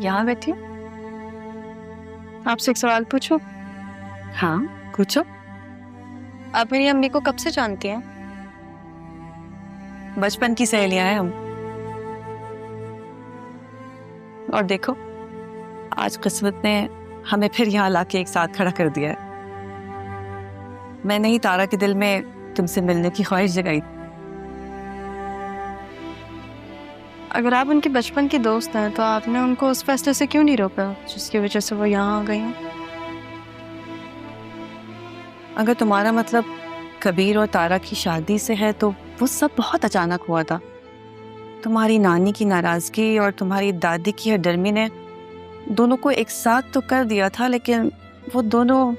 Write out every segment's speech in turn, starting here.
यहाँ बैठी हूँ। आपसे एक सवाल पूछूं? हाँ पूछो। आप मेरी अम्मी को कब से जानती हैं? बचपन की सहेलियां हैं हम। और देखो आज किस्मत ने हमें फिर यहाँ लाके एक साथ खड़ा कर दिया है। मैंने ही तारा के दिल में तुमसे मिलने की ख्वाहिश जगाई। अगर आप उनके बचपन की दोस्त हैं तो आपने उनको उस फैसले से क्यों नहीं रोका जिसकी वजह से वो यहाँ आ गई हैं? अगर तुम्हारा मतलब कबीर और तारा की शादी से है तो वो सब बहुत अचानक हुआ था। तुम्हारी नानी की नाराजगी और तुम्हारी दादी की हरदर्मी ने दोनों को एक साथ तो कर दिया था, लेकिन वो दोनों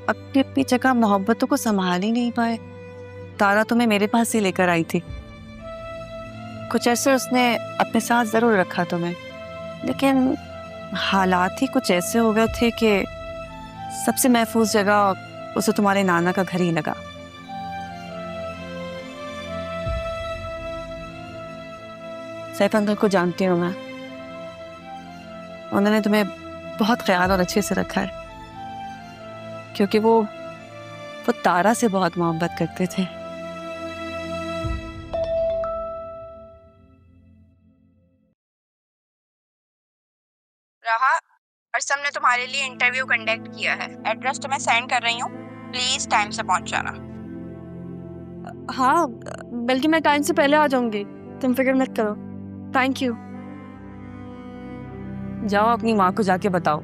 अपनी अपनी जगह मोहब्बतों को संभाल ही नहीं पाए। तारा तुम्हें मेरे पास ही लेकर आई थी। कुछ ऐसे उसने अपने साथ जरूर रखा तुम्हें, लेकिन हालात ही कुछ ऐसे हो गए थे कि सबसे महफूज जगह उसे तुम्हारे नाना का घर ही लगा। सैफ अंकल को जानती हूँ मैं। उन्होंने तुम्हें बहुत ख्याल और अच्छे से रखा है, क्योंकि वो तारा से बहुत मोहब्बत करते थे। रहा, अर्सम ने तुम्हारे लिए इंटरव्यू कंडक्ट किया है। एड्रेस तुम्हें सेंड कर रही हूँ, प्लीज टाइम से पहुंच जाना। हाँ, बल्कि मैं टाइम से पहले आ जाऊंगी, तुम फिक्र मत करो। Thank you. जाओ अपनी माँ को जाके बताओ,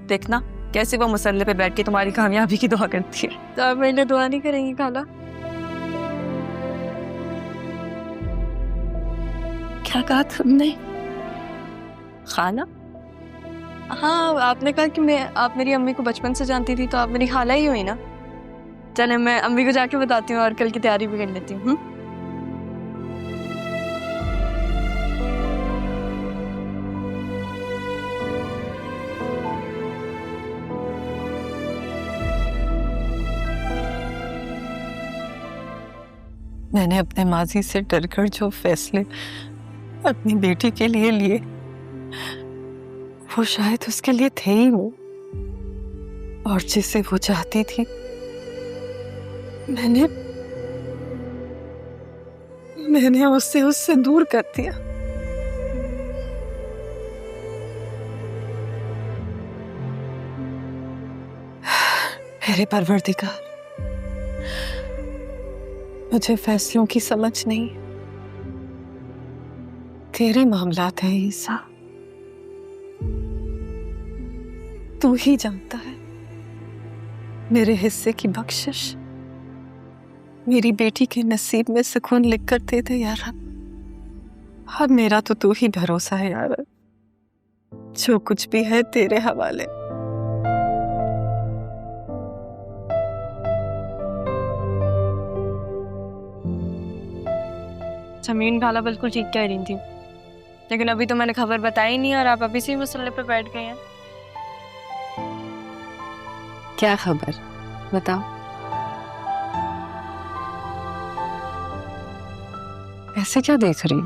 देखना कैसे वो मुसल्ले पे बैठ के तुम्हारी कामयाबी की दुआ करती है। तो आप मेरे लिए दुआ नहीं करेंगी खाला? क्या कहा तुमने? खाला? हाँ, आपने कहा कि आप मेरी अम्मी को बचपन से जानती थी, तो आप मेरी खाला ही हुई ना। चले मैं अम्मी को जाके बताती हूँ और कल की तैयारी भी कर लेती हूँ। मैंने अपने माजी से डरकर जो फैसले अपनी बेटी के लिए लिए, वो शायद उसके लिए थे ही वो, और जिसे वो चाहती थी मैंने उससे दूर कर दिया। मेरे परवरदिगार, मुझे फैसलों की समझ नहीं, तेरे मामलात हैं ईसा। तू ही जानता है। मेरे हिस्से की बख्शिश मेरी बेटी के नसीब में सुकून लिख कर दे दे यार। अब मेरा तो तू ही भरोसा है यार, जो कुछ भी है तेरे हवाले। जमीन खाला बिल्कुल ठीक कह रही थी, लेकिन अभी तो मैंने खबर बताई नहीं और आप अभी से ही मसले पे बैठ गए हैं। क्या खबर बताओ। ऐसे क्या देख रही,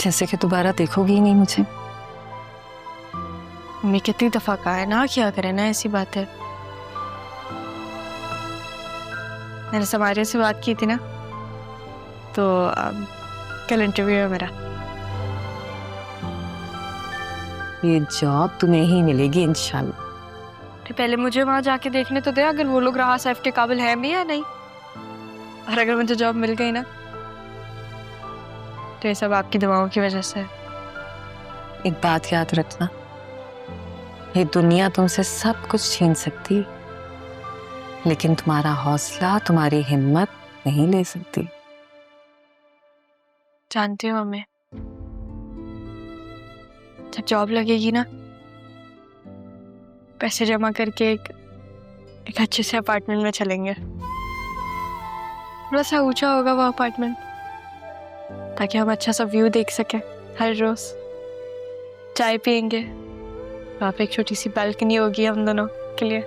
जैसे कि दोबारा देखोगी ही नहीं मुझे। मम्मी कितनी दफा कहा है ना क्या करे ना, ऐसी बात है। मैंने समारिया से बात की थी ना, तो कल इंटरव्यू है मेरा। ये जॉब तुम्हें ही मिलेगी इंशाल्लाह। तो पहले मुझे वहां जाके देखने तो दे, अगर वो लोग राह सैफ के काबिल हैं भी या नहीं। और अगर मुझे जॉब मिल गई ना, तो ये सब आपकी दवाओं की वजह से। एक बात याद रखना, ये दुनिया तुमसे सब कुछ छीन सकती, लेकिन तुम्हारा हौसला, तुम्हारी हिम्मत नहीं ले सकती। जानती हूँ मम्मी, जब जॉब लगेगी ना, पैसे जमा करके एक अच्छे से अपार्टमेंट में चलेंगे। थोड़ा सा ऊंचा होगा वो अपार्टमेंट, ताकि हम अच्छा सा व्यू देख सकें हर रोज। चाय पियेंगे, वहाँ पे एक छोटी सी बालकनी होगी हम दोनों के लिए।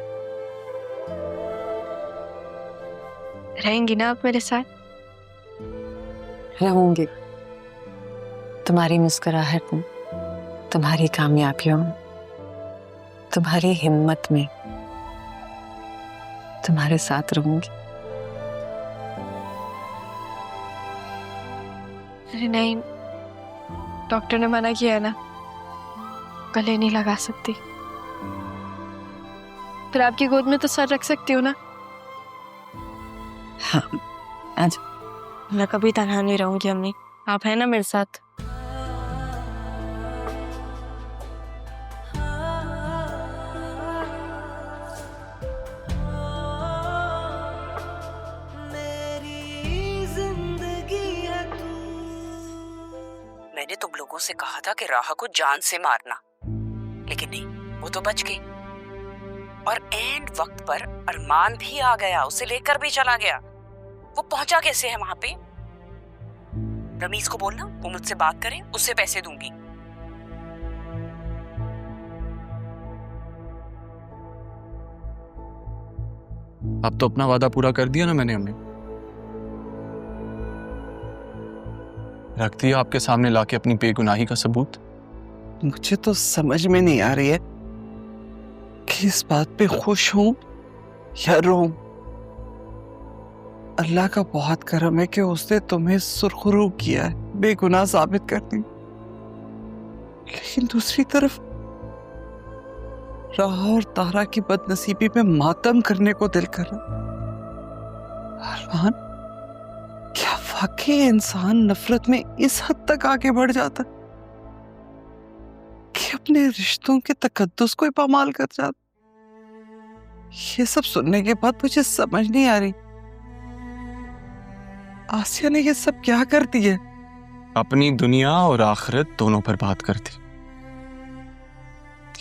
रहेंगी ना आप मेरे साथ? रहूंगी। तुम्हारी मुस्कुराहट में तुम्हारी कामयाबियों, तुम्हारी हिम्मत में तुम्हारे साथ रहूंगी। अरे नहीं, डॉक्टर ने मना किया है ना, गले नहीं लगा सकती। फिर आपकी गोद में तो सर रख सकती हूँ ना। हाँ, आज मैं कभी तनहा नहीं रहूंगी अम्मी, आप है ना मेरे साथ। मैंने तुम लोगों से कहा था कि राहा को जान से मारना, लेकिन नहीं, वो तो बच गई। और एंड वक्त पर अरमान भी आ गया, उसे लेकर भी चला गया। वो पहुंचा कैसे है वहां पे? रमीज को बोलना वो मुझसे बात करे, उससे पैसे दूंगी। अब तो अपना वादा पूरा कर दिया ना मैंने अम्मी। रख दिया आपके सामने लाके अपनी बेगुनाही का सबूत। मुझे तो समझ में नहीं आ रही है कि इस बात पे खुश हूं या रोऊं। अल्लाह का बहुत करम है कि उसने तुम्हें सुरखरू किया है, बेगुनाह साबित कर दी। लेकिन दूसरी तरफ राहा और तारा की बदनसीबी में मातम करने को दिल कर रहा। अरमान, क्या वाकई इंसान नफरत में इस हद तक आगे बढ़ जाता कि अपने रिश्तों के तकद्दुस को ही पामाल कर जाता? ये सब सुनने के बाद मुझे समझ नहीं आ रही, आसिया ने ये सब क्या कर दिया? अपनी दुनिया और आखिरत दोनों पर बात करती,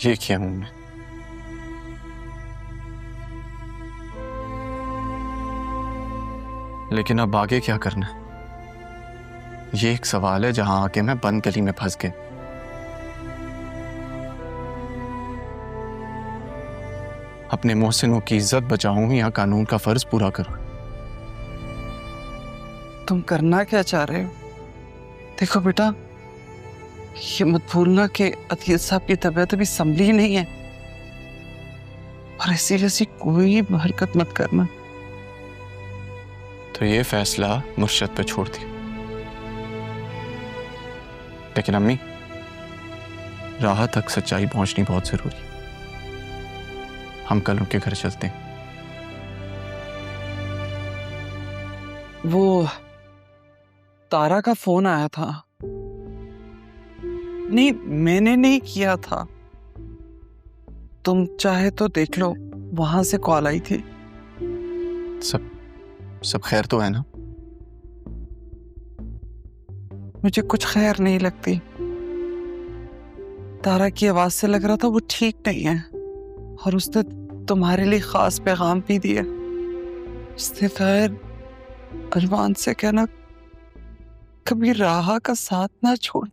ये किया उन्होंने। लेकिन अब आगे क्या करना है, ये एक सवाल है जहां आके मैं बंद गली में फंस गया। अपने मोहसिनों की इज्जत बचाऊं या कानून का फर्ज पूरा करूं? तुम करना क्या चाह रहे हो? देखो बेटा, ये मत भूलना कि अतीत साहब की तबीयत अभी संभली नहीं है, और ऐसी वैसी कोई हरकत मत करना। तो ये फैसला मुर्शद पे छोड़ दिया। लेकिन अम्मी, राह तक सच्चाई पहुंचनी बहुत जरूरी है। हम कल उनके घर चलते हैं। वो तारा का फोन आया था। नहीं, मैंने नहीं किया था, तुम चाहे तो देख लो, वहां से कॉल आई थी। सब खैर तो है ना? मुझे कुछ खैर नहीं लगती। तारा की आवाज से लग रहा था वो ठीक नहीं है, और उसने तुम्हारे लिए खास पैगाम भी दिया। उसने खैर अरमान से कहना कभी राहा का साथ ना छोड़।